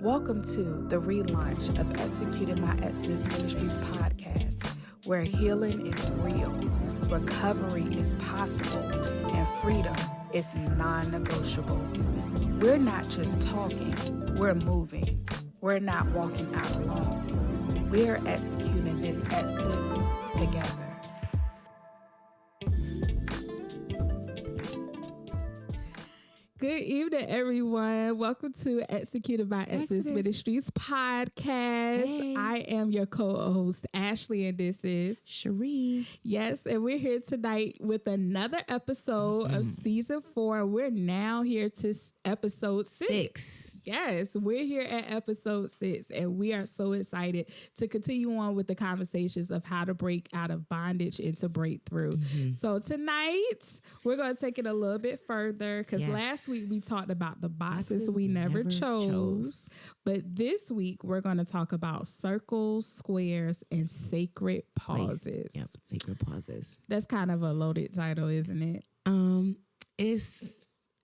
Welcome to the relaunch of Executing My Exodus Ministries podcast, where healing is real, recovery is possible, and freedom is non-negotiable. We're not just talking, we're moving. We're not walking out alone. We're executing this exodus together. Good evening, everyone. Welcome to Executing by Exodus Ministries podcast. Hey. I am your co-host, Ashley, and this is Cherie. Yes, and we're here tonight with another episode of season 4. We're now here to episode 6. Yes, we're here at episode 6, and we are so excited to continue on with the conversations of how to break out of bondage and to break through. So tonight, we're going to take it a little bit further because last week we talked about the boxes we never chose. But this week, we're going to talk about circles, squares, and sacred pauses. Yep, sacred pauses. That's kind of a loaded title, isn't it?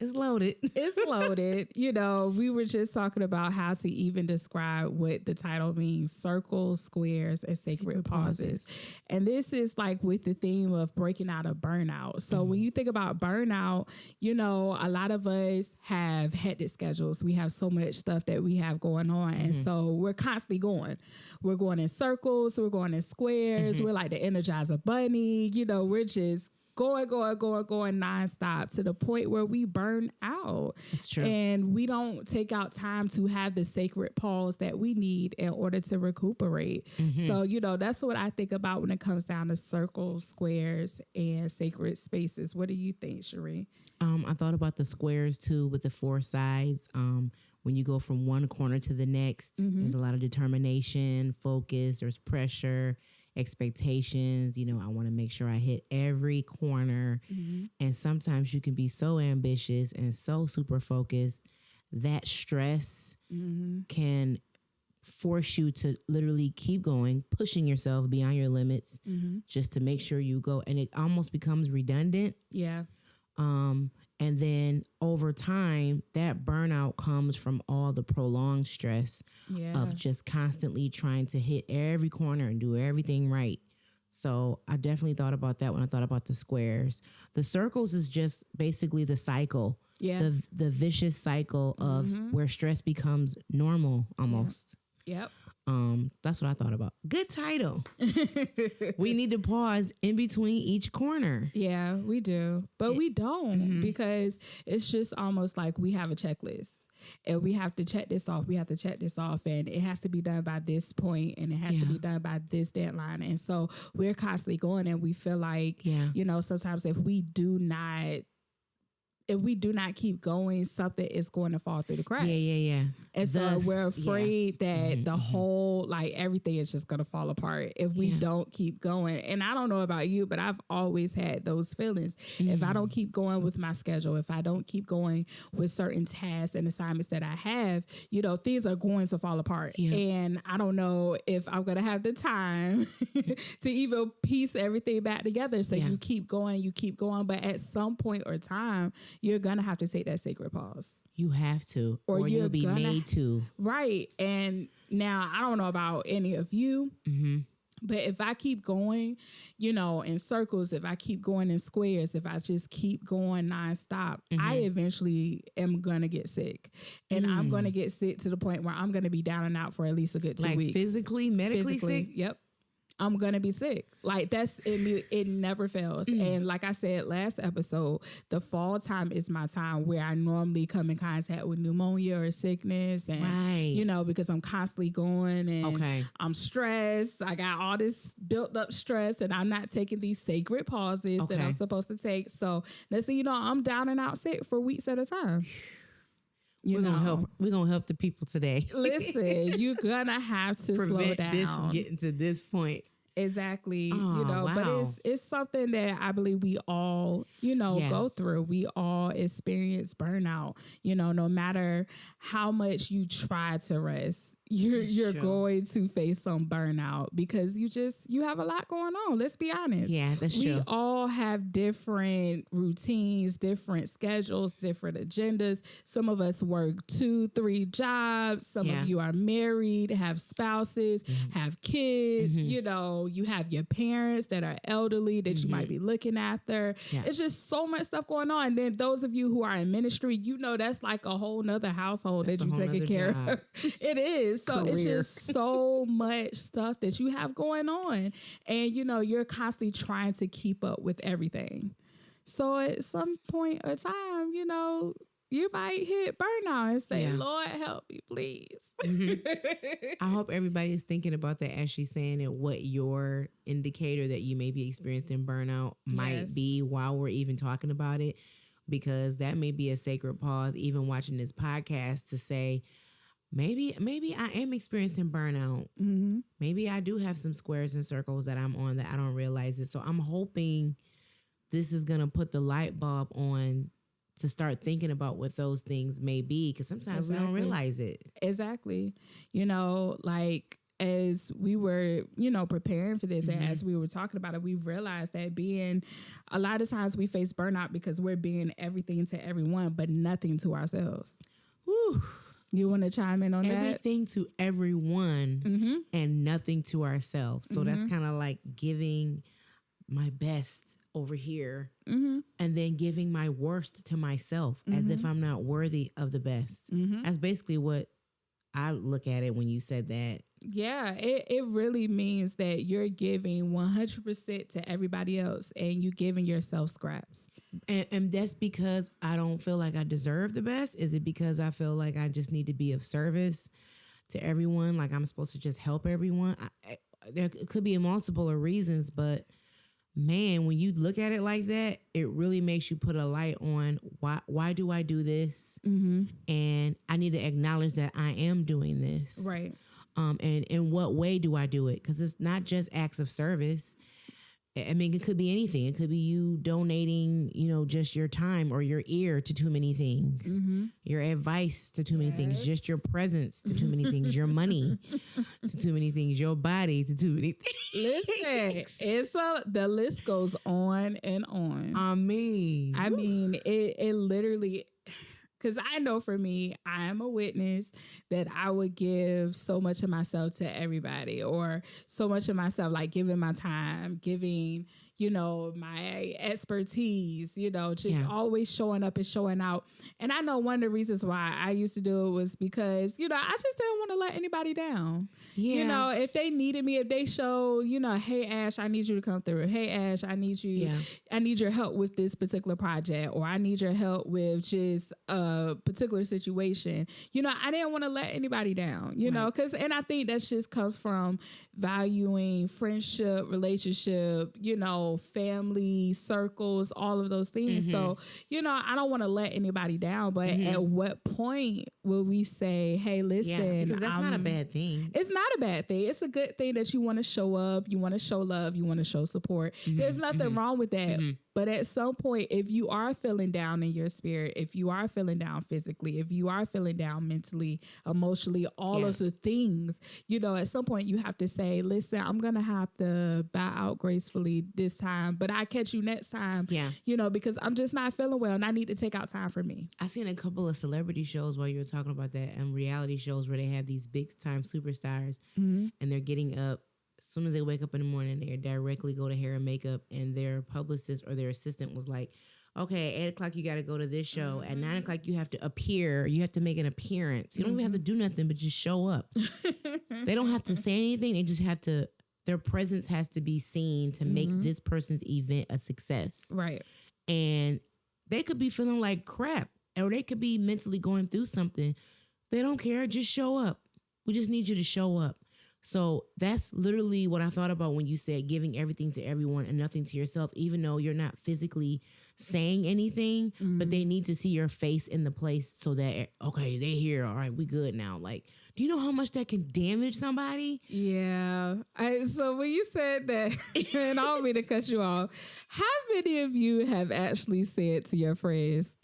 It's loaded. It's loaded. You know, we were just talking about how to even describe what the title means: circles, squares, and sacred pauses. And this is like with the theme of breaking out of burnout. So when you think about burnout, you know, a lot of us have hectic schedules. We have so much stuff that we have going on. And so we're constantly going. We're going in circles. We're going in squares. We're like the Energizer Bunny. You know, we're just going nonstop to the point where we burn out. It's true. And we don't take out time to have the sacred pause that we need in order to recuperate. So, you know, that's what I think about when it comes down to circles, squares, and sacred spaces. What do you think, Cherie? I thought about the squares too with the 4 sides. When you go from one corner to the next, there's a lot of determination, focus, there's pressure, expectations. You know, I want to make sure I hit every corner. And sometimes you can be so ambitious and so super focused that stress can force you to literally keep going, pushing yourself beyond your limits just to make sure you go. And it almost becomes redundant. Yeah. And then over time, that burnout comes from all the prolonged stress of just constantly trying to hit every corner and do everything right. So I definitely thought about that when I thought about the squares. The circles is just basically the cycle, the vicious cycle of where stress becomes normal almost. Yep. That's what I thought about. Good title. We need to pause in between each corner. Yeah, we do. But we don't because it's just almost like we have a checklist and we have to check this off. We have to check this off and it has to be done by this point and it has to be done by this deadline. And so we're constantly going and we feel like, you know, sometimes if we do not keep going, something is going to fall through the cracks. Yeah. And so we're afraid that the whole, like everything is just going to fall apart if we don't keep going. And I don't know about you, but I've always had those feelings. If I don't keep going with my schedule, if I don't keep going with certain tasks and assignments that I have, you know, things are going to fall apart. And I don't know if I'm going to have the time to even piece everything back together. So you keep going. But at some point or time, you're going to have to take that sacred pause. You have to, or you'll be made to. Right. And now I don't know about any of you, but if I keep going, you know, in circles, if I keep going in squares, if I just keep going nonstop, I eventually am going to get sick. And I'm going to get sick to the point where I'm going to be down and out for at least a good 2 weeks. Physically, medically sick? Yep. I'm going to be sick. Like that's it. It never fails. And like I said, last episode, the fall time is my time where I normally come in contact with pneumonia or sickness. And, you know, because I'm constantly going and I'm stressed. I got all this built up stress and I'm not taking these sacred pauses that I'm supposed to take. So let's say, you know, I'm down and out sick for weeks at a time. We're gonna help the people today. Listen, you're gonna have to slow down. This from getting to this point. Exactly. You know, but it's something that I believe we all, you know, go through. We all experience burnout, you know, no matter how much you try to rest. you're going to face some burnout because you have a lot going on. Let's be honest. Yeah, that's true. We all have different routines, different schedules, different agendas. Some of us work 2-3 jobs. Some of you are married, have spouses, have kids. You know, you have your parents that are elderly that you might be looking after. It's just so much stuff going on. And then those of you who are in ministry, you know, that's like a whole nother household that you're taking care of. It is. So it's just so much stuff that you have going on. And, you know, you're constantly trying to keep up with everything. So at some point of time, you know, you might hit burnout and say, Lord, help me, please. I hope everybody is thinking about that as she's saying it, what your indicator that you may be experiencing burnout might be while we're even talking about it, because that may be a sacred pause, even watching this podcast, to say, maybe I am experiencing burnout. Maybe I do have some squares and circles that I'm on that I don't realize it. So I'm hoping this is going to put the light bulb on to start thinking about what those things may be, because sometimes we don't realize it. Exactly. You know, like as we were, you know, preparing for this and as we were talking about it, we realized that a lot of times we face burnout because we're being everything to everyone, but nothing to ourselves. Whew. You want to chime in on everything to everyone and nothing to ourselves. So that's kind of like giving my best over here and then giving my worst to myself as if I'm not worthy of the best. That's basically what I look at it when you said that. Yeah, it really means that you're giving 100% to everybody else and you giving yourself scraps. And that's because I don't feel like I deserve the best? Is it because I feel like I just need to be of service to everyone? Like I'm supposed to just help everyone? There could be multiple reasons, but man, when you look at it like that, it really makes you put a light on why do I do this? And I need to acknowledge that I am doing this. Right. And in what way do I do it? Because it's not just acts of service. I mean, it could be anything. It could be you donating, you know, just your time or your ear to too many things, your advice to too many things, just your presence to too many things, your money to too many things, your body to too many things. Listen, the list goes on and on. I mean, it literally. Because I know for me, I am a witness that I would give so much of myself to everybody, or so much of myself, like giving my time, giving, you know, my expertise, you know, just always showing up and showing out. And I know one of the reasons why I used to do it was because, you know, I just didn't want to let anybody down. Yeah. You know, if they needed me, if they show, you know, hey, Ash, I need you to come through. Hey, Ash, I need you. Yeah. I need your help with this particular project, or I need your help with just a particular situation. You know, I didn't want to let anybody down, you know, and I think that just comes from valuing friendship, relationship, you know, family, circles, all of those things. So, you know, I don't want to let anybody down, but at what point will we say, hey, listen, because that's not a bad thing. It's not a bad thing. It's a good thing that you want to show up, you want to show love, you want to show support. There's nothing wrong with that. But at some point, if you are feeling down in your spirit, if you are feeling down physically, if you are feeling down mentally, emotionally, all of the things, you know, at some point you have to say, listen, I'm going to have to bow out gracefully this time, but I catch you next time, you know, because I'm just not feeling well and I need to take out time for me. I've seen a couple of celebrity shows while you were talking about that, and reality shows where they have these big time superstars and they're getting up. As soon as they wake up in the morning, they directly go to hair and makeup, and their publicist or their assistant was like, okay, 8 o'clock, you got to go to this show. At 9 o'clock, you have to appear. You have to make an appearance. You don't even have to do nothing, but just show up. They don't have to say anything. They just have to, their presence has to be seen to make this person's event a success. Right. And they could be feeling like crap, or they could be mentally going through something. They don't care. Just show up. We just need you to show up. So that's literally what I thought about when you said giving everything to everyone and nothing to yourself, even though you're not physically saying anything, but they need to see your face in the place so that, okay, they here. All right, we good now. Like, do you know how much that can damage somebody? Yeah. So when you said that, and I don't mean to cut you off, how many of you have actually said to your friends,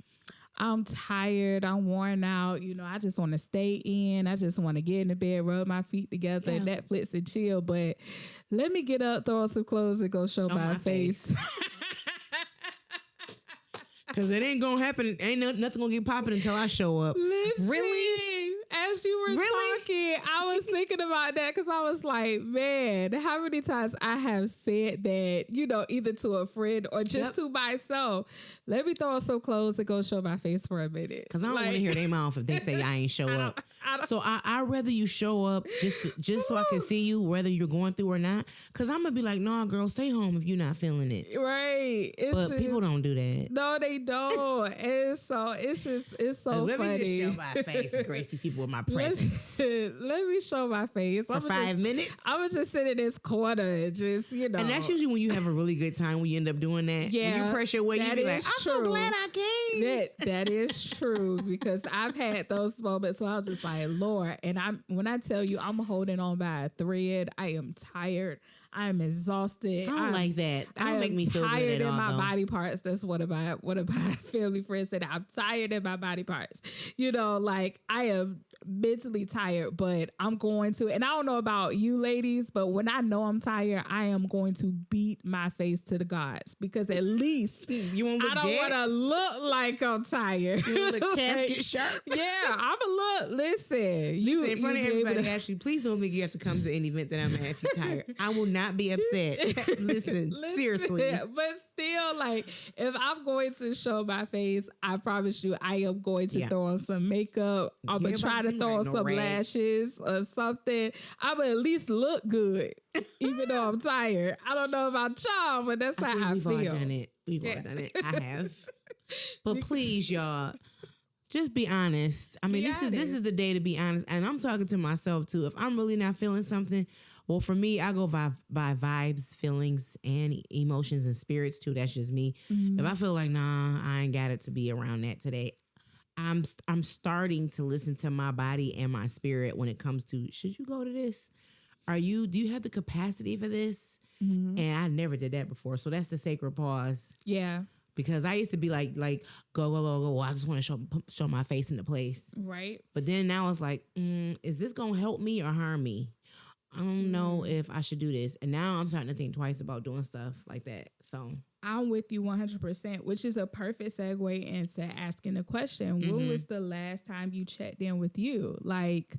I'm tired, I'm worn out, you know, I just want to stay in. I just want to get in the bed, rub my feet together, Netflix and chill. But let me get up, throw on some clothes and go show my face. Cause it ain't gonna happen. Nothing gonna get popping until I show up. Listen, really? As you were talking, I was thinking about that because I was like, man, how many times I have said that, you know, either to a friend or just to myself. Let me throw on some clothes and go show my face for a minute. Because I don't want to hear their mouth if they say I ain't show up. So I'd rather you show up just so I can see you, whether you're going through or not. Because I'm going to be like, nah, girl, stay home if you're not feeling it. Right. But people don't do that. No, they don't. And so it's so let funny. Let me just show my face and grace these people with my presence. Let me show my face. For 5 minutes? I would just sit in this corner and just, you know. And that's usually when you have a really good time when you end up doing that. Yeah. When you press your way, you be like, I'm so glad I came. That is true because I've had those moments where I was just like, Lord, and when I tell you I'm holding on by a thread, I am tired. I am exhausted. I don't like that. That don't make me feel good at all. Tired in my body parts. That's one of my family friends said. I'm tired in my body parts. You know, like I am mentally tired, but I'm going to. And I don't know about you ladies, but when I know I'm tired, I am going to beat my face to the gods because at least you won't look I don't want to look like I'm tired. You want the casket sharp? Yeah, I'm a look. Listen, you in front of everybody. Ashley, please don't think you have to come to an event that I'm at if you're tired. I will not be upset. Listen, seriously. But still, like, if I'm going to show my face, I promise you, I am going to throw on some makeup. I'm going to try to throw on some lashes or something. I'm going to at least look good, even though I'm tired. I don't know about y'all, but that's how I feel. We've all done it. We've all done it. I have. But please, y'all, just be honest. I mean, this is the day to be honest. And I'm talking to myself, too. If I'm really not feeling something, well, for me, I go by vibes, feelings, and emotions and spirits, too. That's just me. Mm-hmm. If I feel like, nah, I ain't got it to be around that today, I'm starting to listen to my body and my spirit when it comes to, should you go to this? Do you have the capacity for this? Mm-hmm. And I never did that before. So that's the sacred pause. Yeah. Because I used to be like, go. I just want to show my face in the place. Right. But then now it's like, is this going to help me or harm me? I don't know if I should do this. And now I'm starting to think twice about doing stuff like that. So I'm with you 100%, which is a perfect segue into asking the question. Mm-hmm. When was the last time you checked in with you? Like,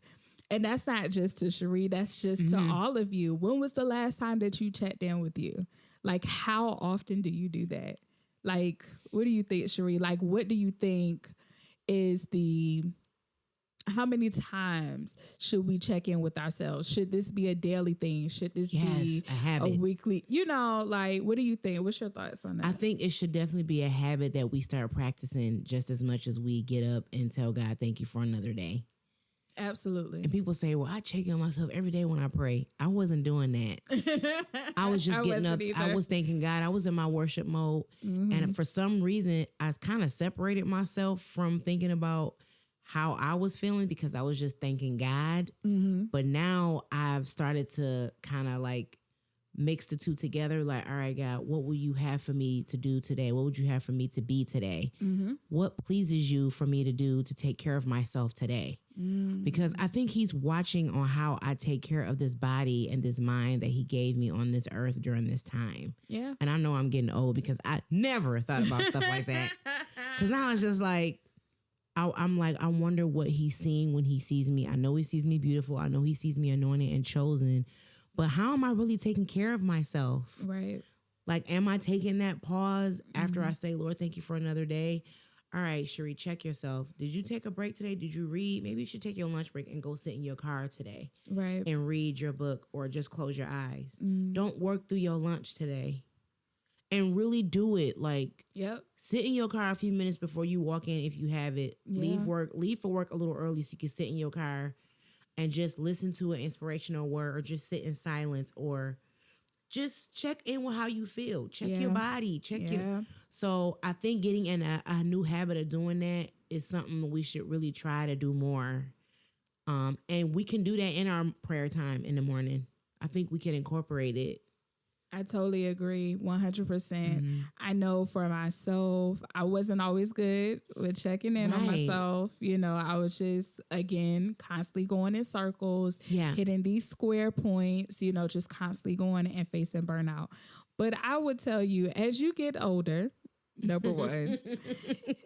and that's not just to Cherie, that's just to all of you. When was the last time that you checked in with you? Like, how often do you do that? Like, what do you think, Cherie? Like, what do you think is how many times should we check in with ourselves? Should this be a daily thing? Should this be a habit? A weekly? You know, like, what do you think? What's your thoughts on that? I think it should definitely be a habit that we start practicing just as much as we get up and tell God, thank you for another day. Absolutely. And people say, well, I check in on myself every day when I pray. I wasn't doing that. I was just getting up. Either. I was thanking God. I was in my worship mode. Mm-hmm. And for some reason, I kind of separated myself from thinking about how I was feeling because I was just thanking God. Mm-hmm. But now I've started to kind of like mix the two together. Like, all right, God, what will you have for me to do today? What would you have for me to be today? Mm-hmm. What pleases you for me to do to take care of myself today? Mm-hmm. Because I think he's watching on how I take care of this body and this mind that he gave me on this earth during this time. Yeah. And I know I'm getting old because I never thought about stuff like that. Because now it's just like, I'm like, I wonder what he's seeing when he sees me. I know he sees me beautiful. I know he sees me anointed and chosen. But how am I really taking care of myself? Right. Like, am I taking that pause after I say, Lord, thank you for another day? All right, Cherie, check yourself. Did you take a break today? Did you read? Maybe you should take your lunch break and go sit in your car today. Right. And read your book or just close your eyes. Don't work through your lunch today. And really do it. Like, sit in your car a few minutes before you walk in if you have it. Yeah. Leave for work a little early so you can sit in your car and just listen to an inspirational word or just sit in silence or just check in with how you feel. Check your body. Check your... So I think getting in a new habit of doing that is something we should really try to do more. And we can do that in our prayer time in the morning. I think we can incorporate it. I totally agree, 100%. I know for myself, I wasn't always good with checking in on myself. You know, I was just, again, constantly going in circles, hitting these square points, you know, just constantly going and facing burnout. But I would tell you, as you get older, number one,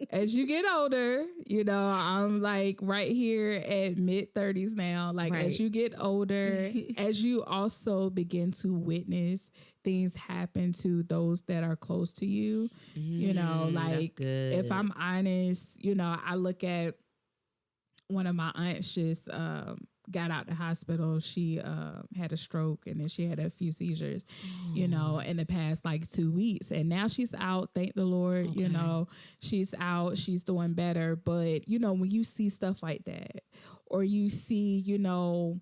as you get older, you know, I'm like right here at mid-30s now. Like as you get older, as you also begin to witness things happen to those that are close to you, you know, like if I'm honest, you know, I look at one of my aunts just got out the hospital. She had a stroke and then she had a few seizures, you know, in the past like 2 weeks. And now she's out. Thank the Lord. You know, she's out. She's doing better. But, you know, when you see stuff like that, or you see, you know,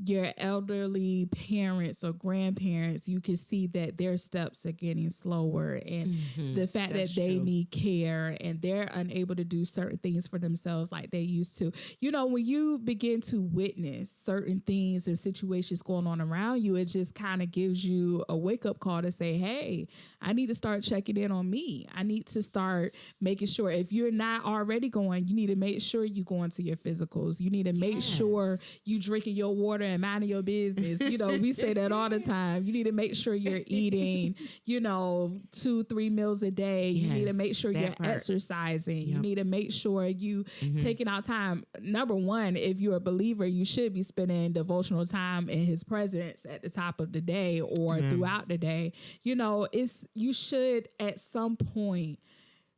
your elderly parents or grandparents, you can see that their steps are getting slower, and the fact that they need care and they're unable to do certain things for themselves like they used to. You know, when you begin to witness certain things and situations going on around you, it just kind of gives you a wake up call to say, hey, I need to start checking in on me. I need to start making sure, if you're not already going, you need to make sure you go into your physicals. You need to make sure you drinking your water and minding your business. You know, we say that all the time. You need to make sure you're eating, you know, 2-3 meals a day. You need to make sure you're exercising. You need to make sure you taking out time. Number one, if you're a believer, you should be spending devotional time in his presence at the top of the day or throughout the day. You know, you should at some point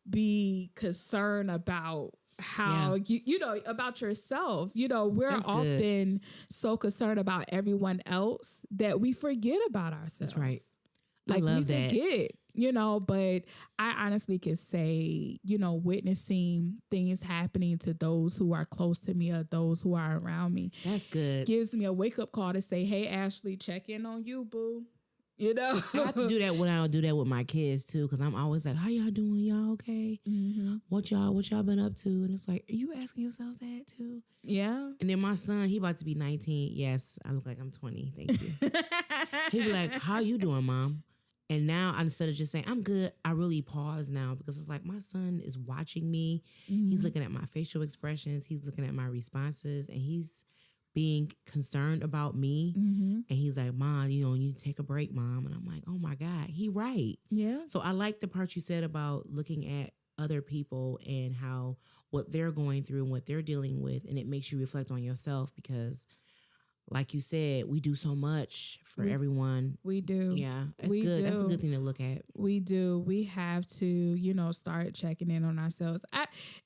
be concerned about how you know, about yourself. You know, we're often so concerned about everyone else that we forget about ourselves. That's right. Like I love we forget, you know, but I honestly can say, you know, witnessing things happening to those who are close to me or those who are around me. That's good. Gives me a wake up call to say, hey, Ashley, check in on you, boo. You know, I have to do that when I do that with my kids too, because I'm always like, "How y'all doing? Y'all okay? What y'all been up to?" And it's like, "Are you asking yourself that too?" Yeah. And then my son, he about to be 19. Yes, I look like I'm 20. Thank you. He be like, "How you doing, Mom?" And now instead of just saying I'm good, I really pause now, because it's like my son is watching me. He's looking at my facial expressions. He's looking at my responses, and he's being concerned about me. And he's like, Mom, you know, you need to take a break, Mom. And I'm like, oh my God, he right. Yeah. So I like the part you said about looking at other people and how what they're going through and what they're dealing with. And it makes you reflect on yourself, because like you said, we do so much for everyone. We do. Yeah, that's good. That's a good thing to look at. We do. We have to, you know, start checking in on ourselves.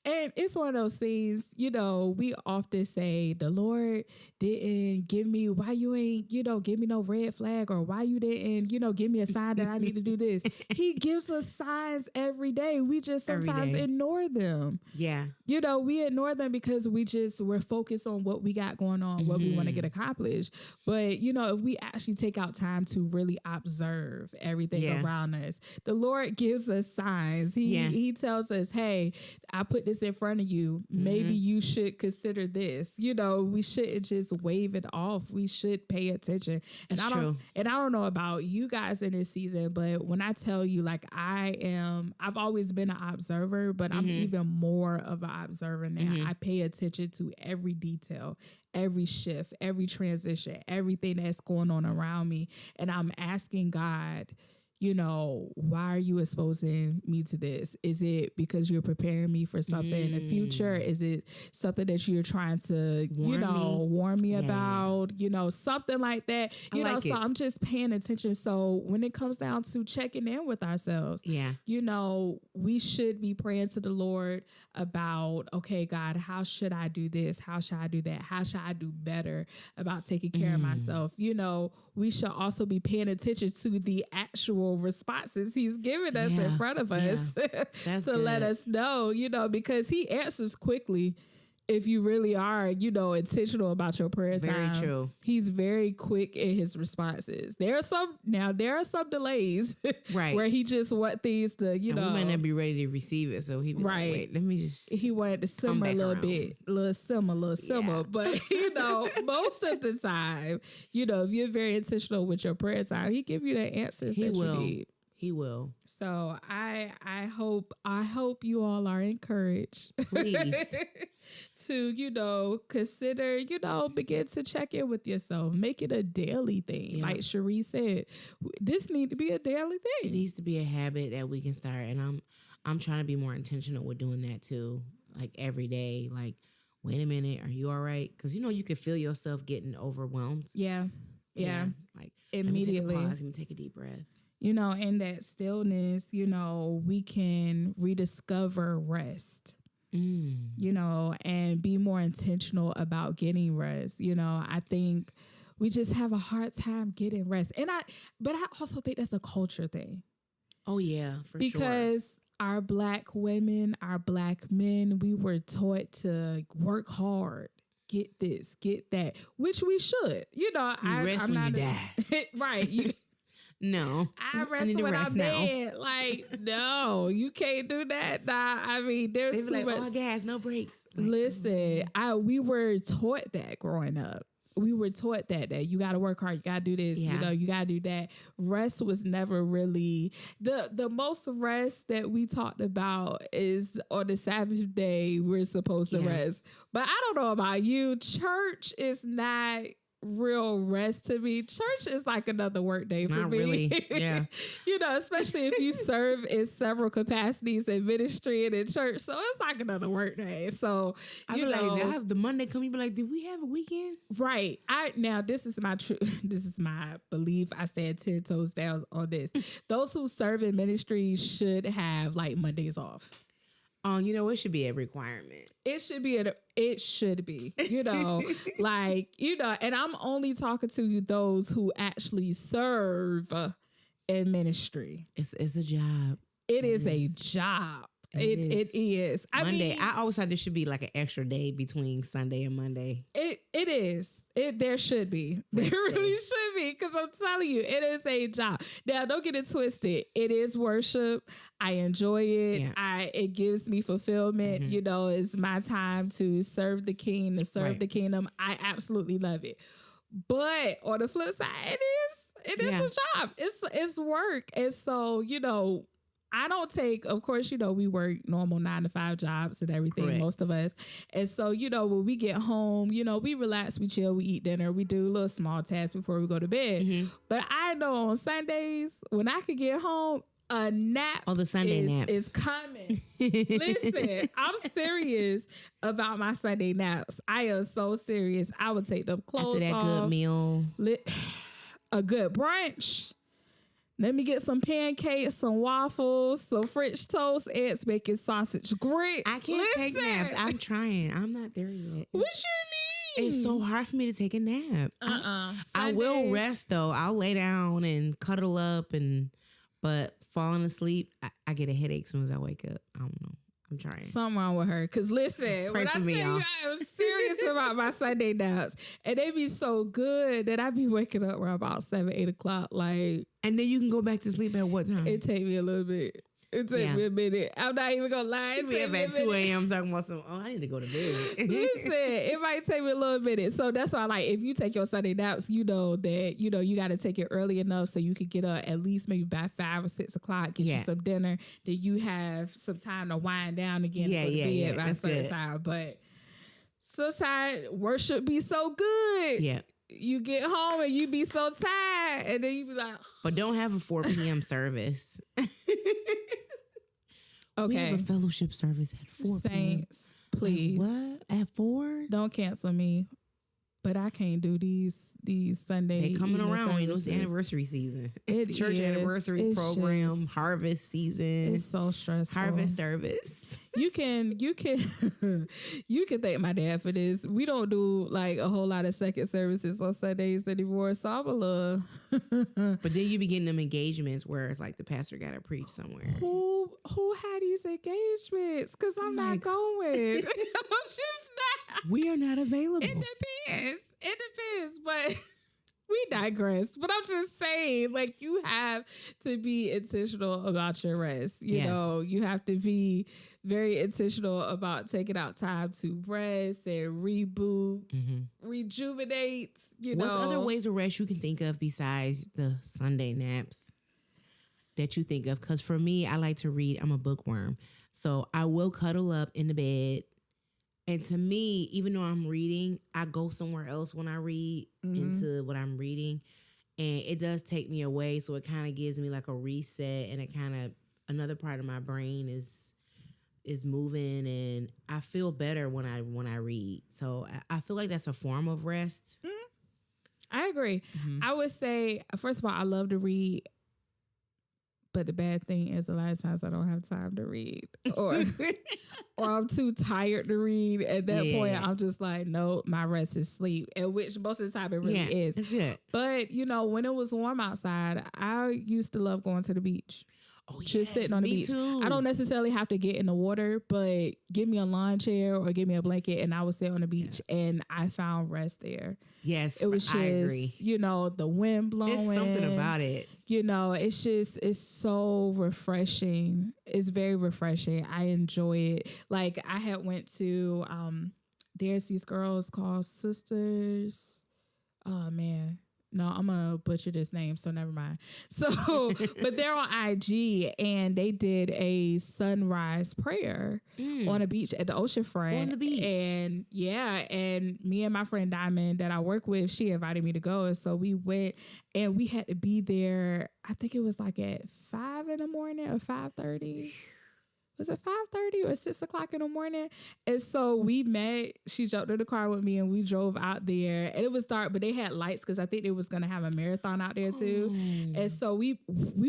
And it's one of those things, you know, we often say, the Lord didn't give me, why you ain't, you know, give me no red flag, or why you didn't, you know, give me a sign that I need to do this. He gives us signs every day. We just sometimes ignore them. Yeah. You know, we ignore them because we're focused on what we got going on, what we want to get accomplished. But, you know, if we actually take out time to really observe everything around us, the Lord gives us signs. He tells us, hey, I put this in front of you. Maybe you should consider this. You know, we shouldn't just wave it off. We should pay attention. And I don't know about you guys in this season, but when I tell you, like, I've always been an observer, but I'm even more of an observer now. I pay attention to every detail, every shift, every transition, everything that's going on around me. And I'm asking God, you know, why are you exposing me to this? Is it because you're preparing me for something in the future? Is it something that you're trying to, warn me about? You know, something like that. You know, so I'm just paying attention. So when it comes down to checking in with ourselves, you know, we should be praying to the Lord about, okay, God, how should I do this? How should I do that? How should I do better about taking care of myself? You know, we should also be paying attention to the actual responses he's giving us in front of us to let us know, you know, because he answers quickly. if you really are, intentional about your prayer time. Very true. He's very quick in his responses. There are some delays right. where he just want things to, and we might not be ready to receive it. So he be right. like, wait, let me just. He wanted to simmer a little bit, little simmer. Yeah. But, most of the time, if you're very intentional with your prayer time, he give you the answers you need. He will. So I hope you all are encouraged, please, to consider, begin to check in with yourself, make it a daily thing. Yeah. Like Cherie said, this need to be a daily thing. It needs to be a habit that we can start, and I'm trying to be more intentional with doing that too. Like every day, like, wait a minute, are you all right? Because you can feel yourself getting overwhelmed. Yeah. Like immediately. Let me take a deep breath. In that stillness, we can rediscover rest, and be more intentional about getting rest. I think we just have a hard time getting rest. But I also think that's a culture thing. Oh, yeah, for sure. Because our Black women, our Black men, we were taught to work hard. Get this, get that, which we should. Rest when you die. Right. No, I rest when I'm dead. Like, no, you can't do that. Nah, I mean, there's too like, much. All gas, no breaks. Like, listen, we were taught that growing up. We were taught that you got to work hard, you got to do this, you got to do that. Rest was never really the most rest that we talked about is on the Sabbath day. We're supposed to rest, but I don't know about you. Church is not real rest to me. Church is like another work day for Not me. Really. Yeah. Especially if you serve in several capacities in ministry and in church. So it's like another work day. So I be like, I have the Monday come, you be like, did we have a weekend? Right. This is my belief. I stand 10 toes down on this. Those who serve in ministry should have like Mondays off. It should be a requirement. It should be, and I'm only talking to those who actually serve in ministry. It's a job. It is a job. It is. Monday. I always thought there should be like an extra day between Sunday and Monday. It is. There should be. There really should be. Because I'm telling you, it is a job. Now, don't get it twisted. It is worship. I enjoy it. Yeah. It gives me fulfillment. Mm-hmm. It's my time to serve the King, to serve the kingdom. I absolutely love it. But on the flip side, it is a job. It's work. And so, I don't take, of course, we work normal 9-to-5 jobs and everything, correct, most of us. And so, when we get home, we relax, we chill, we eat dinner, we do little small tasks before we go to bed. Mm-hmm. But I know on Sundays, when I could get home, a nap the Sunday naps is coming. Listen, I'm serious about my Sunday naps. I am so serious. I would take them clothes after that off, good meal, a good brunch. Let me get some pancakes, some waffles, some French toast, eggs, bacon, sausage, grits. I can't take naps. I'm trying. I'm not there yet. What you mean? It's so hard for me to take a nap. I will rest though. I'll lay down and cuddle up, but falling asleep, I get a headache as soon as I wake up. I don't know. I'm trying. Something wrong with her. Because listen, when I tell you I am serious about my Sunday naps, and they be so good that I be waking up around about 7, 8 o'clock. Like, and then you can go back to sleep at what time? It take me a little bit. It take me a minute. I'm not even gonna lie. It take me at 2 a.m. talking about I need to go to bed. Listen, it might take me a little minute. So that's why, like, if you take your Sunday naps, you know that you got to take it early enough so you could get up at least maybe by 5 or 6 o'clock, get you some dinner, then you have some time to wind down again and go to bed by a certain time. But sometimes worship be so good. Yeah. You get home and you be so tired, and then you be like, but don't have a 4 p.m. service. Okay. We have a fellowship service at 4 Saints, please. What? At 4? Don't cancel me. But I can't do these Sunday. They coming around. It's anniversary season. Church anniversary program, harvest season. It's so stressful. Harvest service. you can you can thank my dad for this. We don't do like a whole lot of second services on Sundays anymore, so I'm a little. But then you be getting them engagements where it's like the pastor got to preach somewhere. Who had these engagements? Because I'm not going. I'm just not. We are not available. It depends, but. We digress, but I'm just saying, like, you have to be intentional about your rest. You know, you have to be very intentional about taking out time to rest and reboot, rejuvenate. What's other ways of rest you can think of besides the Sunday naps that you think of? Because for me, I like to read. I'm a bookworm. So I will cuddle up in the bed. And to me, even though I'm reading, I go somewhere else when I read into what I'm reading. And it does take me away. So it kind of gives me like a reset, and it kind of, another part of my brain is moving, and I feel better when I read. So I feel like that's a form of rest. I agree. I would say, first of all, I love to read. But the bad thing is a lot of times I don't have time to read, or I'm too tired to read. At that point, I'm just like, no, my rest is sleep, and which most of the time it really is. It's good. But, you know, when it was warm outside, I used to love going to the beach. Oh, just sitting on the beach. Too. I don't necessarily have to get in the water, but give me a lawn chair or give me a blanket and I would sit on the beach, and I found rest there. Yes, it was just, I agree. You know, the wind blowing. It's something about it. You know, it's so refreshing. It's very refreshing. I enjoy it. Like, I had went to, there's these girls called Sisters. Oh, man. No, I'm going to butcher this name, so never mind. So, but they're on IG, and they did a sunrise prayer on a beach at the oceanfront. On the beach. And and me and my friend Diamond that I work with, she invited me to go. And so we went, and we had to be there, I think it was like at 5 in the morning or 5:30. Was it 5:30 or 6 o'clock in the morning? And so we met. She jumped in the car with me, and we drove out there. And it was dark, but they had lights because I think they was gonna have a marathon out there too. And so we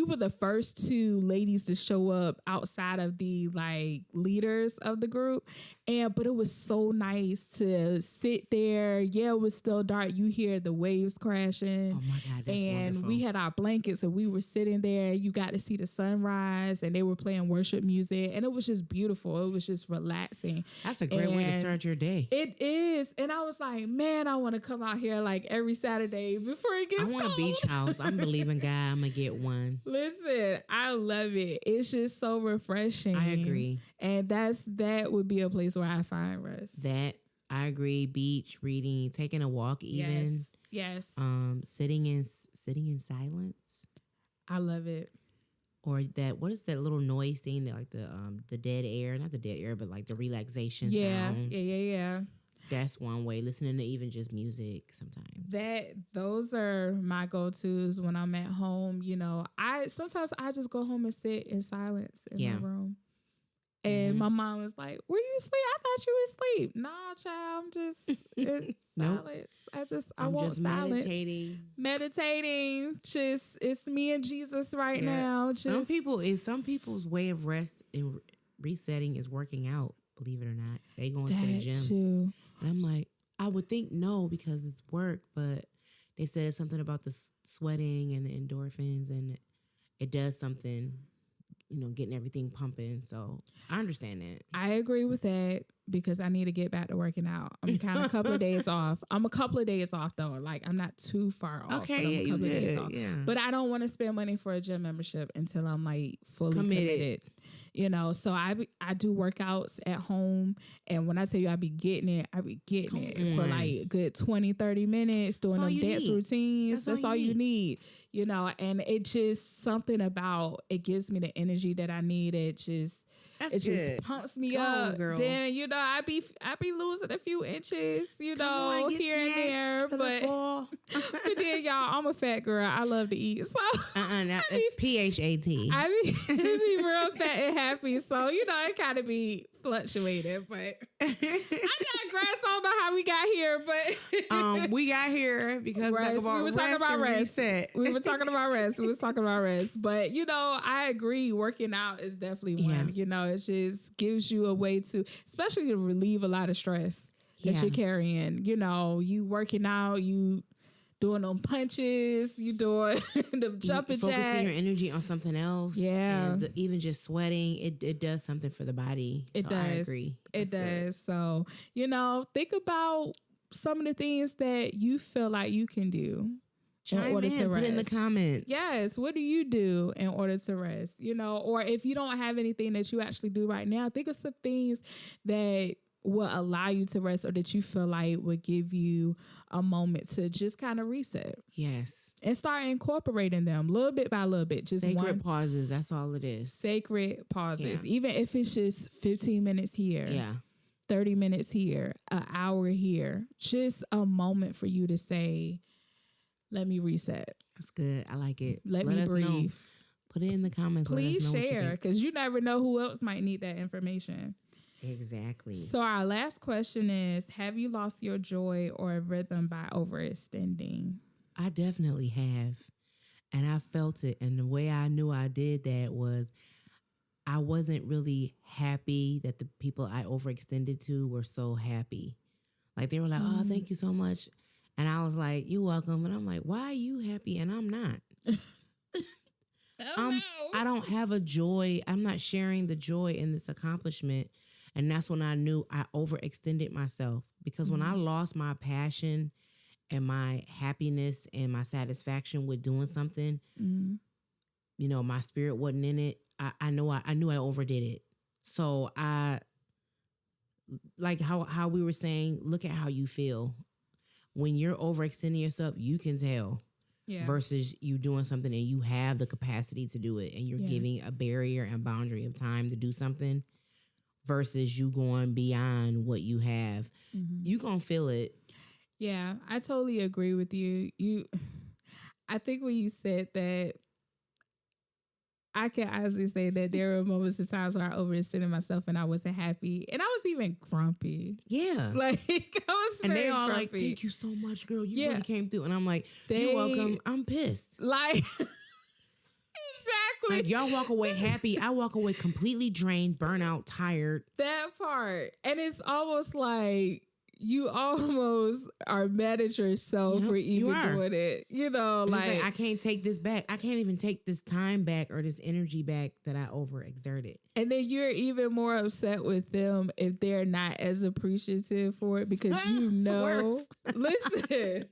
were the first two ladies to show up outside of the like leaders of the group. But it was so nice to sit there. Yeah, it was still dark. You hear the waves crashing. Oh my God, that's and wonderful. we had our blankets, and we were sitting there. You got to see the sunrise, and they were playing worship music, and it was just beautiful. It was just relaxing. That's a great way to start your day. It is. And I was like, man, I want to come out here like every Saturday before it gets cold. I want a beach house. I'm believing God, I'm going to get one. Listen, I love it. It's just so refreshing. I agree. And that would be a place where I find rest. That, I agree. Beach, reading, taking a walk even. Yes. Sitting in silence. I love it. Or that, what is that little noise thing that like the dead air, not the dead air, but like the relaxation sounds. Yeah. That's one way. Listening to even just music sometimes. Those are my go-tos when I'm at home. You know, sometimes I just go home and sit in silence in my room. And my mom was like, "Were you asleep? I thought you were asleep." Nah, child, I'm just in silence. I want just silence. Meditating. Just it's me and Jesus right now. Just some people's way of rest and resetting is working out. Believe it or not, they going to the gym. Too. And I'm like, I would think no because it's work, but they said it's something about the sweating and the endorphins, and it does something. You know, getting everything pumping. So I understand that. I agree with that because I need to get back to working out. I'm kind of a couple of days off. I'm a couple of days off though. Like I'm not too far off. Okay, but I'm a couple of days off. Yeah. But I don't want to spend money for a gym membership until I'm like fully committed. You know, so I do workouts at home, and when I tell you I be getting it for like a good 20-30 minutes doing them dance routines. That's all you need. You know, and it just something about it gives me the energy that I need. It just pumps me up. Girl. Then you know I be losing a few inches, you know, here and there, but then y'all, I'm a fat girl. I love to eat, so that's PHAT. I be real fat and happy, so you know it kind of be fluctuated, but I digress. I don't know how we got here, but we got here because we were talking about rest. We were talking about rest. But I agree. Working out is definitely one. It just gives you a way to, especially to relieve a lot of stress that you're carrying. You working out, you doing them punches, you doing the jumping jacks. Focusing your energy on something else. Yeah. And even just sweating, it does something for the body. It does. I agree. It does. So, think about some of the things that you feel like you can do. Chime in, put it in the comments. Yes. What do you do in order to rest? Or if you don't have anything that you actually do right now, think of some things that will allow you to rest or that you feel like would give you a moment to just kind of reset. Yes. And start incorporating them little bit by little bit. Just sacred pauses. That's all it is. Sacred pauses. Yeah. Even if it's just 15 minutes here. Yeah. 30 minutes here, an hour here. Just a moment for you to say, let me reset. That's good. I like it. Let me breathe. Know. Put it in the comments. Please share, because you never know who else might need that information. Exactly. So our last question is, have you lost your joy or rhythm by overextending? I definitely have. And I felt it. And the way I knew I did that was I wasn't really happy that the people I overextended to were so happy. Like they were like, oh, thank you so much. And I was like, you're welcome. And I'm like, why are you happy? And I'm not. I don't have a joy. I'm not sharing the joy in this accomplishment. And that's when I knew I overextended myself, because when I lost my passion and my happiness and my satisfaction with doing something, my spirit wasn't in it. I knew I overdid it. So I, like how we were saying, look at how you feel. When you're overextending yourself, you can tell. Yeah. Versus you doing something and you have the capacity to do it and you're giving a barrier and boundary of time to do something. Versus you going beyond what you have. You gonna feel it. Yeah, I totally agree with you. I think when you said that, I can honestly say that there were moments of times where I overextended myself and I wasn't happy. And I was even grumpy. Yeah. Like, I was and very they all grumpy. like, thank you so much, girl. You really came through. And I'm like, you're welcome. I'm pissed. Like... Exactly. Like y'all walk away happy. I walk away completely drained, burnout, tired. That part. And it's almost like you almost are mad at yourself for even doing it. Like I can't take this back. I can't even take this time back or this energy back that I overexerted. And then you're even more upset with them if they're not as appreciative for it, because listen.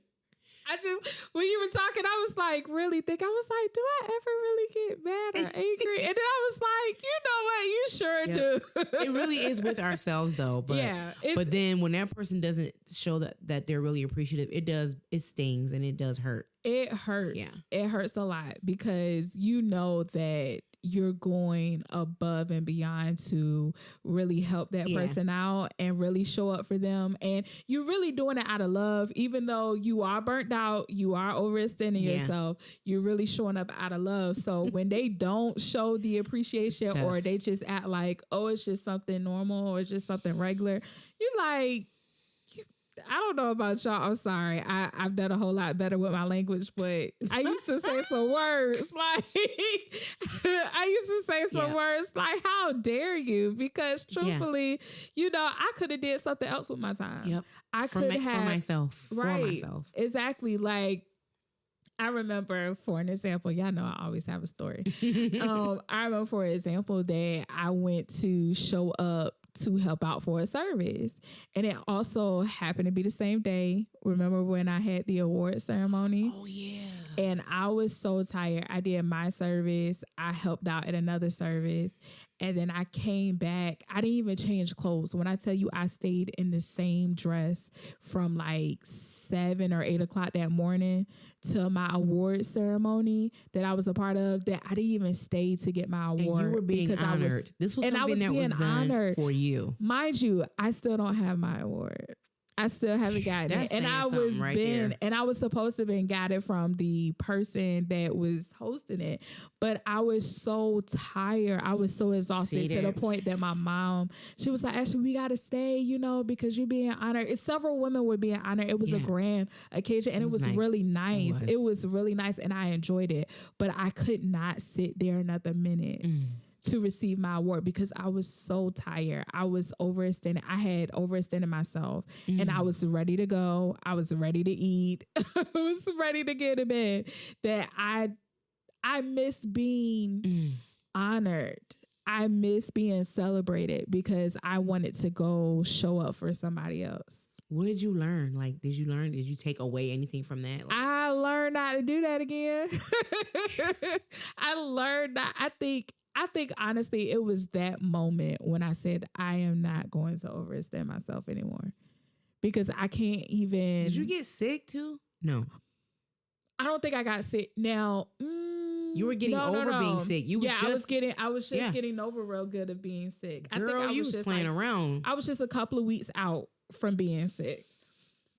When you were talking, I was like, really think. I was like, do I ever really get mad or angry? And then I was like, you know what? You sure do. It really is with ourselves though. But but then when that person doesn't show that they're really appreciative, it stings and it does hurt. It hurts. Yeah. It hurts a lot, because you know that you're going above and beyond to really help that person out and really show up for them. And you're really doing it out of love, even though you are burnt out, you are overextending yourself, you're really showing up out of love. So when they don't show the appreciation or they just act like, oh, it's just something normal or it's just something regular, you're like, I don't know about y'all. I'm sorry. I've done a whole lot better with my language, but I used to say some words like, words like, how dare you? Because truthfully, I could have did something else with my time. Yep. I could have. For myself. Right. For myself. Exactly. Like, I remember, for an example, y'all know I always have a story. I remember, for example, that I went to show up to help out for a service. And it also happened to be the same day. Remember when I had the award ceremony? Oh, yeah. And I was so tired. I did my service. I helped out at another service. And then I came back. I didn't even change clothes. When I tell you I stayed in the same dress from like 7 or 8 o'clock that morning to my award ceremony that I was a part of, that I didn't even stay to get my award. And you were being honored. This was something that was done for you. Mind you, I still don't have my award. I still haven't gotten it. And I was and I was supposed to have been got it from the person that was hosting it. But I was so tired. I was so exhausted to the point that my mom, she was like, Ashley, we gotta stay, you know, because you're being honored. Several women were being honored. It was a grand occasion and it was nice. Really nice. It was really nice and I enjoyed it. But I could not sit there another minute. To receive my award because I was so tired. I was overextended. I had overextended myself and I was ready to go. I was ready to eat. I was ready to get to bed. That I miss being honored. I miss being celebrated because I wanted to go show up for somebody else. What did you learn? Like, did you take away anything from that? Like, I learned not to do that again. I learned that. I think honestly, it was that moment when I said, I am not going to overextend myself anymore because I can't even. Did you get sick too? No. I don't think I got sick. Now, you were getting over being sick. I was just getting over real good of being sick. Girl, I think you was just playing around. I was just a couple of weeks out from being sick.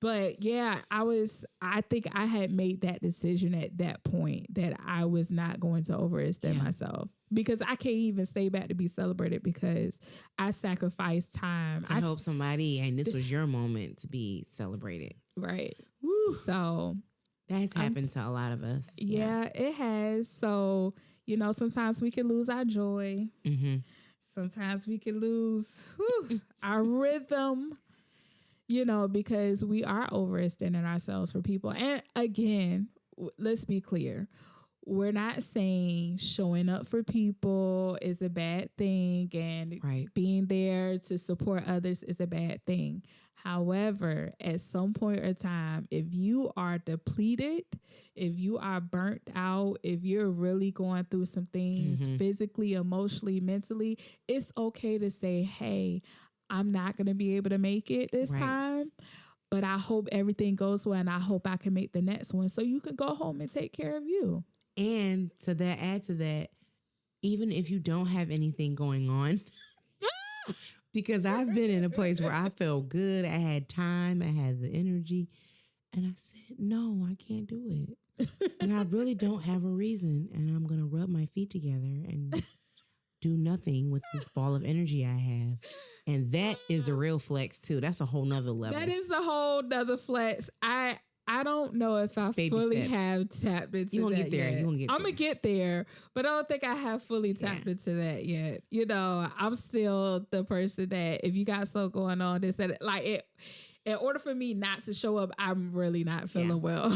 But yeah, I think I had made that decision at that point that I was not going to overextend myself because I can't even stay back to be celebrated because I sacrificed time. To help somebody and this was your moment to be celebrated. Right. Woo. So that's happened to a lot of us. Yeah, it has. So, you know, sometimes we can lose our joy. Sometimes we can lose our rhythm. You know, because we are overextending ourselves for people. And again, let's be clear. We're not saying showing up for people is a bad thing and being there to support others is a bad thing. However, at some point in time, if you are depleted, if you are burnt out, if you're really going through some things physically, emotionally, mentally, it's okay to say, hey, I'm not going to be able to make it this time, but I hope everything goes well and I hope I can make the next one so you can go home and take care of you. And add to that, even if you don't have anything going on, because I've been in a place where I felt good, I had time, I had the energy, and I said, no, I can't do it. And I really don't have a reason, and I'm going to rub my feet together and do nothing with this ball of energy I have. And that is a real flex too. That's a whole nother level. That is a whole nother flex. I don't know if I fully have tapped into you gonna that get there. yet. You gonna get there. I'm gonna get there, but I don't think I have fully tapped into that yet. You know, I'm still the person that if you got so going on, this that like it. In order for me not to show up, I'm really not feeling well.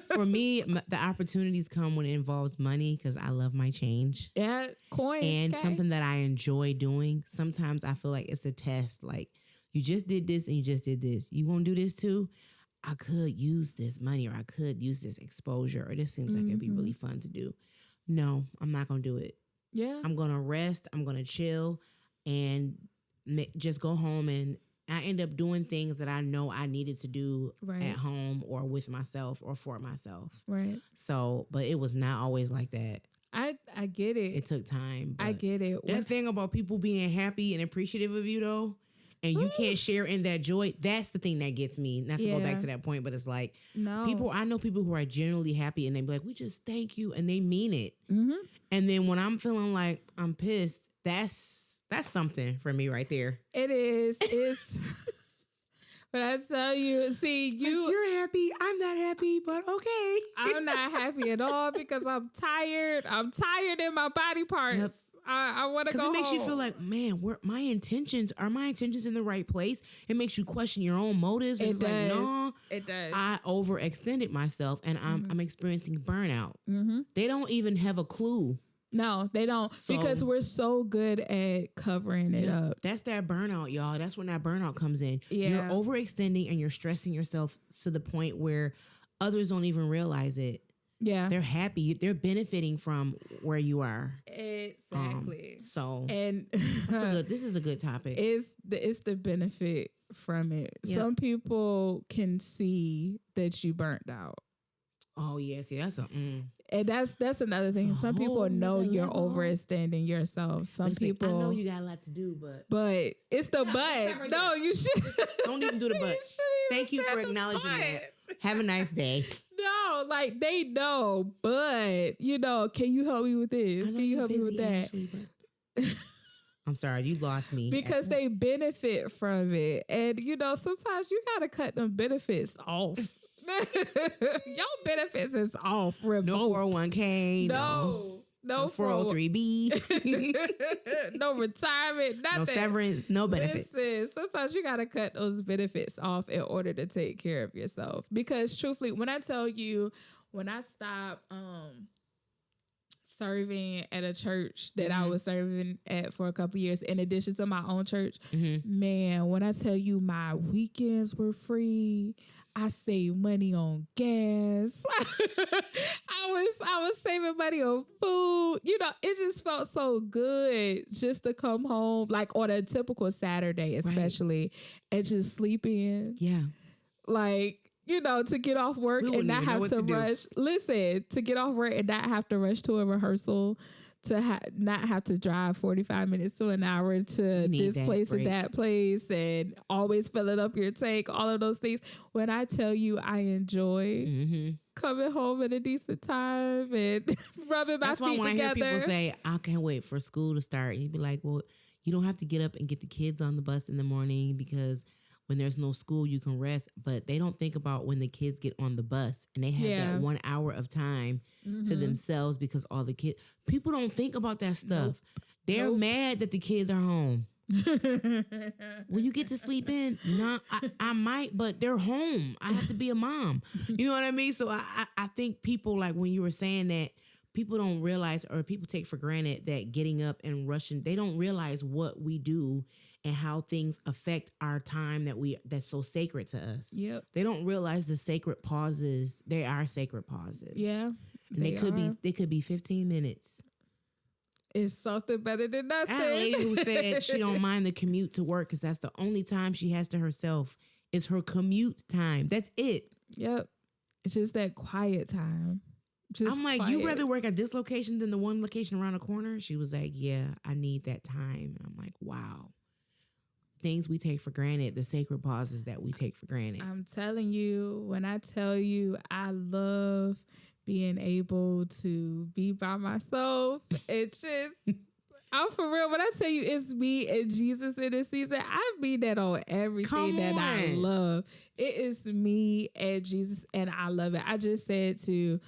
For me, the opportunities come when it involves money because I love my change. Yeah, coins. And something that I enjoy doing. Sometimes I feel like it's a test. Like, you just did this and you just did this. You want to do this too? I could use this money or I could use this exposure or this seems like it'd be really fun to do. No, I'm not going to do it. Yeah. I'm going to rest. I'm going to chill and just go home and I end up doing things that I know I needed to do at home or with myself or for myself. Right. So, but it was not always like that. I get it. It took time. I get it. That thing about people being happy and appreciative of you though, and you can't share in that joy, that's the thing that gets me. Not to go back to that point, but it's like, I know people who are genuinely happy and they be like, we just thank you. And they mean it. And then when I'm feeling like I'm pissed, that's something for me right there. It is. It's but I tell you, see, you're happy. I'm not happy, but okay. I'm not happy at all because I'm tired. I'm tired in my body parts. Yep. I want to go home. Because it makes you feel like, man, are my intentions in the right place? It makes you question your own motives. And it's like, no, it does. I overextended myself and I'm experiencing burnout. They don't even have a clue. No, they don't. Because we're so good at covering it up. That's that burnout, y'all. That's when that burnout comes in. Yeah. You're overextending and you're stressing yourself to the point where others don't even realize it. Yeah. They're happy. They're benefiting from where you are. Exactly. And this is a good topic. It's the benefit from it. Yep. Some people can see that you burnt out. Oh yeah, see that's and that's another thing. Some people know you're overextending yourself. Some people I know you got a lot to do, but it's the but. No, you should don't even do the but. You shouldn't Thank you for acknowledging that. Have a nice day. No, like they know, but can you help me with this? Can you help me with that? Ashley, but... I'm sorry, you lost me. Because they benefit from it. And sometimes you gotta cut them benefits off. Your benefits is off. Revoked. No 401k. No 403B. No retirement. Nothing. No severance. No benefits. Listen, sometimes you gotta cut those benefits off in order to take care of yourself. Because truthfully, when I tell you, when I stopped serving at a church that I was serving at for a couple of years, in addition to my own church, man, when I tell you my weekends were free, I saved money on gas. I was saving money on food. It just felt so good just to come home, like on a typical Saturday, especially, and just sleep in. Yeah. Like, to get off work and not have to rush. Listen, to get off work and not have to rush to a rehearsal, to not have to drive 45 minutes to an hour to this place and that place, and always filling up your tank, all of those things. When I tell you I enjoy coming home at a decent time and rubbing my feet together. That's why when I hear people say, I can't wait for school to start, you'd be like, well, you don't have to get up and get the kids on the bus in the morning because when there's no school, you can rest. But they don't think about when the kids get on the bus and they have that 1 hour of time to themselves because all the kids. People don't think about that stuff. Nope. They're mad that the kids are home. Will you get to sleep in? No, I might, but they're home. I have to be a mom. You know what I mean? So I think people, like when you were saying that, people don't realize, or people take for granted that getting up and rushing, they don't realize what we do and how things affect our time that's so sacred to us. Yep. They don't realize the sacred pauses. They are sacred pauses. Yeah. And they could be 15 minutes. It's something better than nothing. I had a lady who said she don't mind the commute to work because that's the only time she has to herself is her commute time. That's it. Yep. It's just that quiet time. I'm like, quiet. You rather work at this location than the one location around the corner? She was like, yeah, I need that time. And I'm like, wow. Things we take for granted, the sacred pauses that we take for granted. I'm telling you, when I tell you I love being able to be by myself, it's just, I'm for real. When I tell you it's me and Jesus in this season, I mean that on everything that I love. It is me and Jesus, and I love it. I just said to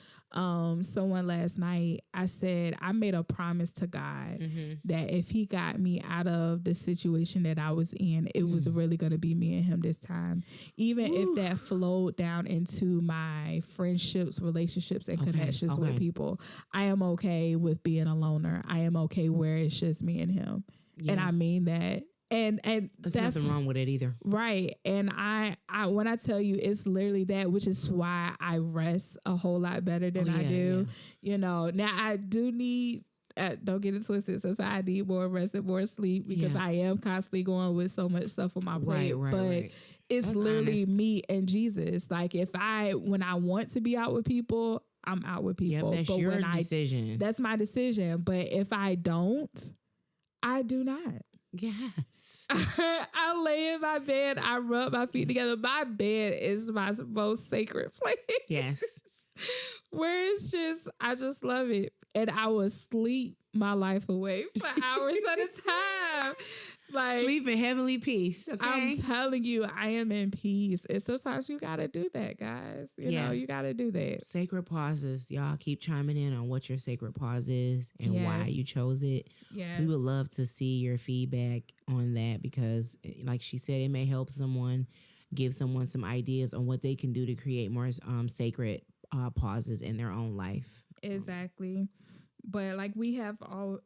someone last night, I said, I made a promise to God that if he got me out of the situation that I was in, it was really going to be me and him this time. Even if that flowed down into my friendships, relationships, and connections with people, I am okay with being a loner. I am okay where it's just me and him. Yeah. And I mean that. And there's nothing wrong with it either. Right. And I when I tell you, it's literally that, which is why I rest a whole lot better than I do. Yeah. Now I do need, don't get it twisted, so I need more rest and more sleep because I am constantly going with so much stuff on my plate. But it's that's literally honest. Me and Jesus. Like when I want to be out with people, I'm out with people. Yep, that's your decision. That's my decision. But if I don't, I do not. Yes. I lay in my bed. I rub my feet together. My bed is my most sacred place. Yes. Where it's just, I just love it. And I will sleep my life away for hours at a time. Like, sleep in heavenly peace. Okay? I'm telling you, I am in peace. And sometimes you got to do that, guys. You know, you got to do that. Sacred pauses. Y'all keep chiming in on what your sacred pause is and why you chose it. Yes. We would love to see your feedback on that because, like she said, it may help someone, give someone some ideas on what they can do to create more sacred pauses in their own life. Exactly. But like we have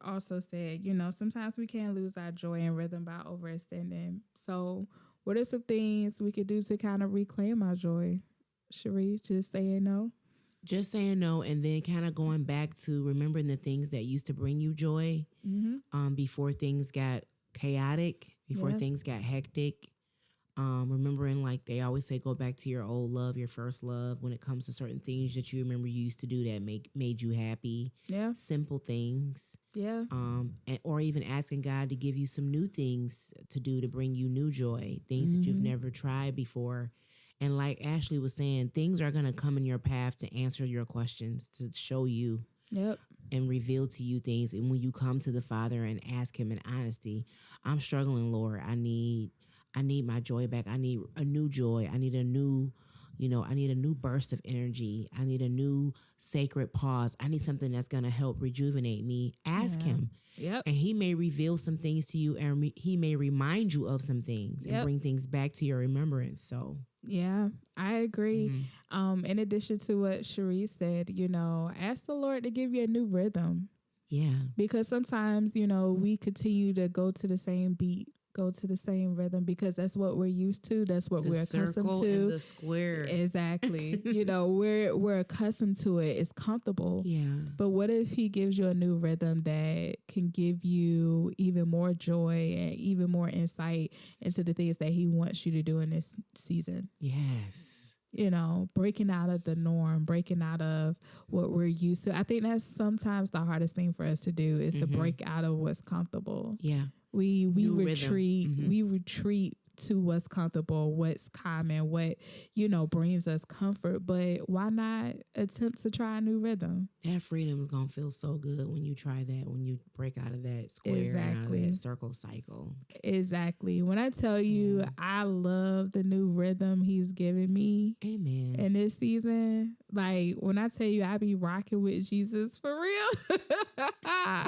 also said, sometimes we can lose our joy and rhythm by overextending. So what are some things we could do to kind of reclaim our joy? Cherie, just saying no? Just saying no, and then kind of going back to remembering the things that used to bring you joy before things got chaotic, before things got hectic. Remembering, like they always say, go back to your old love, your first love, when it comes to certain things that you remember you used to do that made you happy. Yeah. Simple things. Yeah. Or even asking God to give you some new things to do to bring you new joy, things that you've never tried before. And like Ashley was saying, things are going to come in your path to answer your questions, to show you and reveal to you things. And when you come to the Father and ask him in honesty, I'm struggling, Lord. I need my joy back. I need a new joy. I need a new, I need a new burst of energy. I need a new sacred pause. I need something that's going to help rejuvenate me. Ask him. Yep. And he may reveal some things to you, and he may remind you of some things and bring things back to your remembrance. So yeah, I agree. In addition to what Cherie said, ask the Lord to give you a new rhythm. Yeah. Because sometimes, we continue to go to the same beat, go to the same rhythm because that's what we're used to. That's what we're accustomed to. And the square. Exactly. We're accustomed to it. It's comfortable. Yeah. But what if he gives you a new rhythm that can give you even more joy and even more insight into the things that he wants you to do in this season? Yes. Breaking out of the norm, breaking out of what we're used to. I think that's sometimes the hardest thing for us to do is to break out of what's comfortable. Yeah. We retreat. We retreat to what's comfortable, what's common, what, brings us comfort. But why not attempt to try a new rhythm? That freedom is going to feel so good when you try that, when you break out of that square and out of that circle cycle. Exactly. When I tell you, I love the new rhythm he's giving me. Amen. In this season, like when I tell you I be rocking with Jesus for real.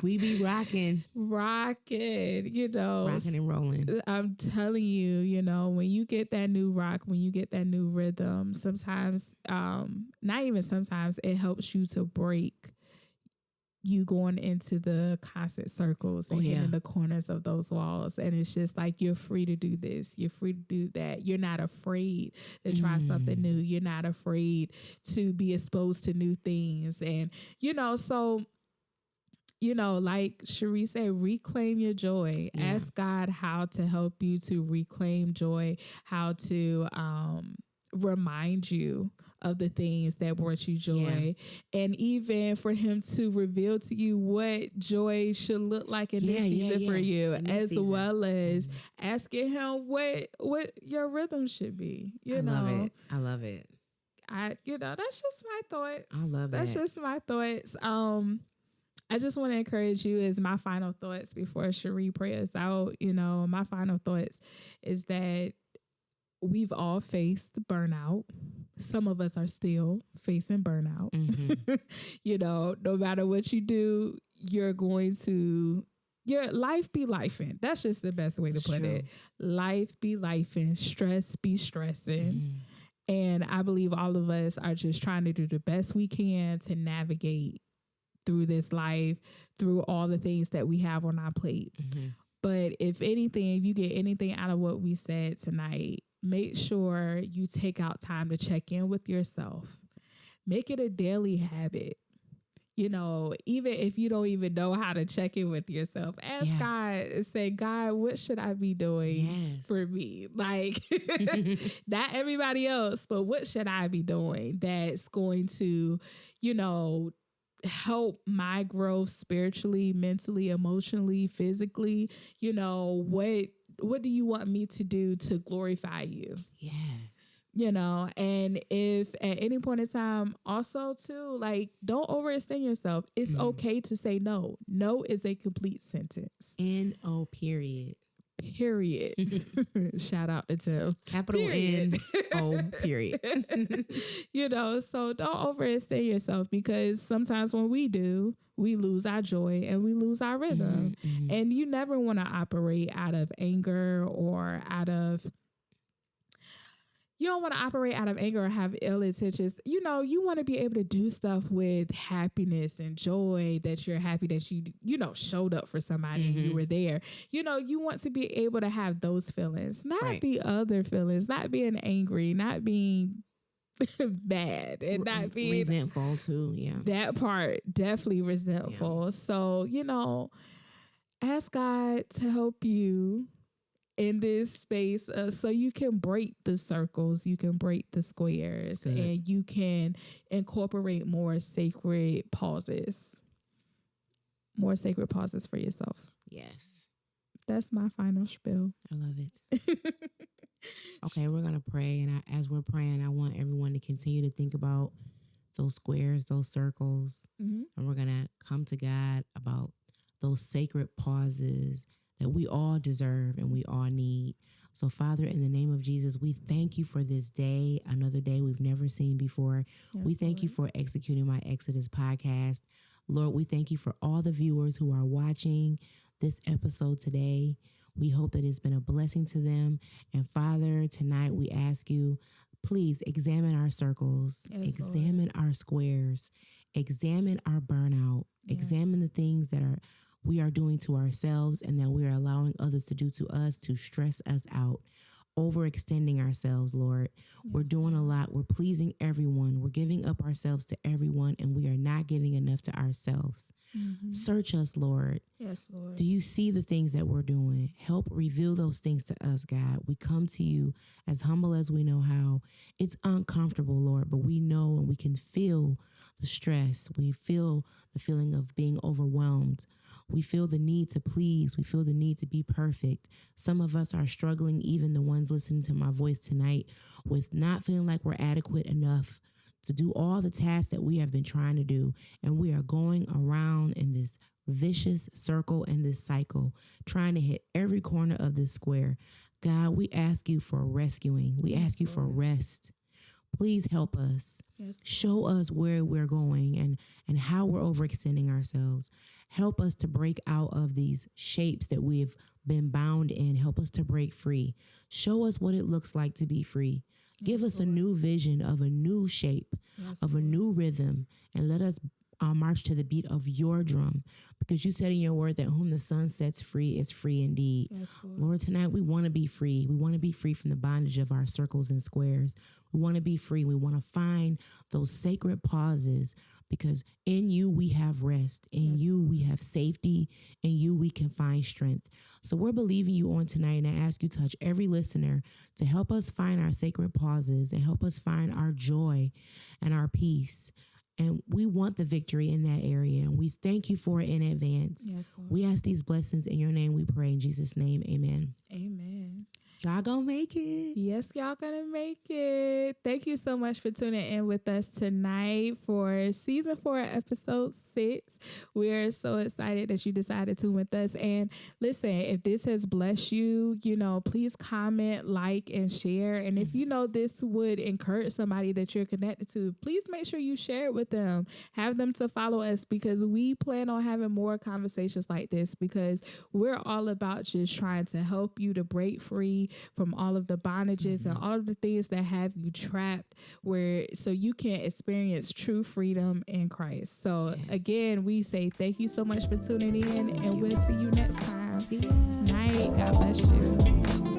We be rocking. Rocking, Rocking and rolling. I'm telling you, when you get that new rock, when you get that new rhythm, sometimes, not even sometimes, it helps you to break you going into the constant circles and hitting the corners of those walls. And it's just like, you're free to do this. You're free to do that. You're not afraid to try something new. You're not afraid to be exposed to new things. And, so, like Cherie said, reclaim your joy. Yeah. Ask God how to help you to reclaim joy, how to remind you of the things that brought you joy, and even for him to reveal to you what joy should look like in this season for you, as well as asking him what your rhythm should be. I love it. That's just my thoughts. I love that. That's just my thoughts. I just want to encourage you as my final thoughts before Cherie prays out. My final thoughts is that we've all faced burnout. Some of us are still facing burnout. No matter what you do, you're going to, your life be lifing. That's just the best way to put it. Life be lifing, stress be stressing. And I believe all of us are just trying to do the best we can to navigate through this life, through all the things that we have on our plate. But if anything, if you get anything out of what we said tonight, make sure you take out time to check in with yourself. Make it a daily habit. Even if you don't even know how to check in with yourself, ask God, say, God, what should I be doing for me? Like, not everybody else, but what should I be doing that's going to, help my growth spiritually, mentally, emotionally, physically? What do you want me to do to glorify you? Yes. And if at any point in time, also too, like, don't overextend yourself. It's okay to say no. No is a complete sentence. N-O period. Shout out to Tim. Capital N-O period. So don't overextend yourself, because sometimes when we do, we lose our joy and we lose our rhythm. And you never want to operate out of anger or you don't want to operate out of anger or have ill intentions. You want to be able to do stuff with happiness and joy, that you're happy that you showed up for somebody and you were there. You want to be able to have those feelings, not the other feelings, not being angry, not being bad, and not being resentful too. Yeah. That part, definitely resentful. Yeah. So, ask God to help you in this space, so you can break the circles, you can break the squares, and you can incorporate more sacred pauses for yourself. Yes. That's my final spiel. I love it. Okay, we're going to pray. And as we're praying, I want everyone to continue to think about those squares, those circles. Mm-hmm. And we're going to come to God about those sacred pauses that we all deserve and we all need. So, Father, in the name of Jesus, we thank you for this day, another day we've never seen before. Yes, we thank you for executing my Exodus podcast. Lord, we thank you for all the viewers who are watching this episode today. We hope that it's been a blessing to them. And Father, tonight we ask you, please examine our circles, Yes, examine our squares, examine our burnout, examine the things that we are doing to ourselves and that we are allowing others to do to us to stress us out. Overextending ourselves, Lord. We're doing a lot. We're pleasing everyone. We're giving up ourselves to everyone, and we are not giving enough to ourselves. Mm-hmm. Search us, Lord. Yes, Lord. Do you see the things that we're doing? Help reveal those things to us, God. We come to you as humble as we know how. It's uncomfortable, Lord, but we know and we can feel the stress. We feel the feeling of being overwhelmed. We feel the need to please. We feel the need to be perfect. Some of us are struggling, even the ones listening to my voice tonight, with not feeling like we're adequate enough to do all the tasks that we have been trying to do. And we are going around in this vicious circle and this cycle, trying to hit every corner of this square. God, we ask you for rescuing. We ask you for rest. Please help us. Yes. Show us where we're going and how we're overextending ourselves. Help us to break out of these shapes that we've been bound in. Help us to break free. Show us what it looks like to be free. Give us a new vision of a new shape, of a new rhythm, and let us march to the beat of your drum, because you said in your word that whom the Son sets free is free indeed. Yes, Lord, tonight we want to be free. We want to be free from the bondage of our circles and squares. We want to be free. We want to find those sacred pauses, because in you we have rest. In you we have safety. In you we can find strength. So we're believing you on tonight, and I ask you to touch every listener to help us find our sacred pauses and help us find our joy and our peace. And we want the victory in that area, and we thank you for it in advance. Yes, Lord. We ask these blessings in your name, we pray in Jesus' name. Amen. Amen. Y'all gonna make it. Yes, y'all gonna make it. Thank you so much for tuning in with us tonight for season 4, episode 6. We're so excited that you decided to with us. And listen, if this has blessed you, please comment, like, and share. And if this would encourage somebody that you're connected to, please make sure you share it with them. Have them to follow us, because we plan on having more conversations like this, because we're all about just trying to help you to break free from all of the bondages and all of the things that have you trapped, so you can experience true freedom in Christ. So again, we say thank you so much for tuning in, and we'll see you next time. See ya. Night. God bless you.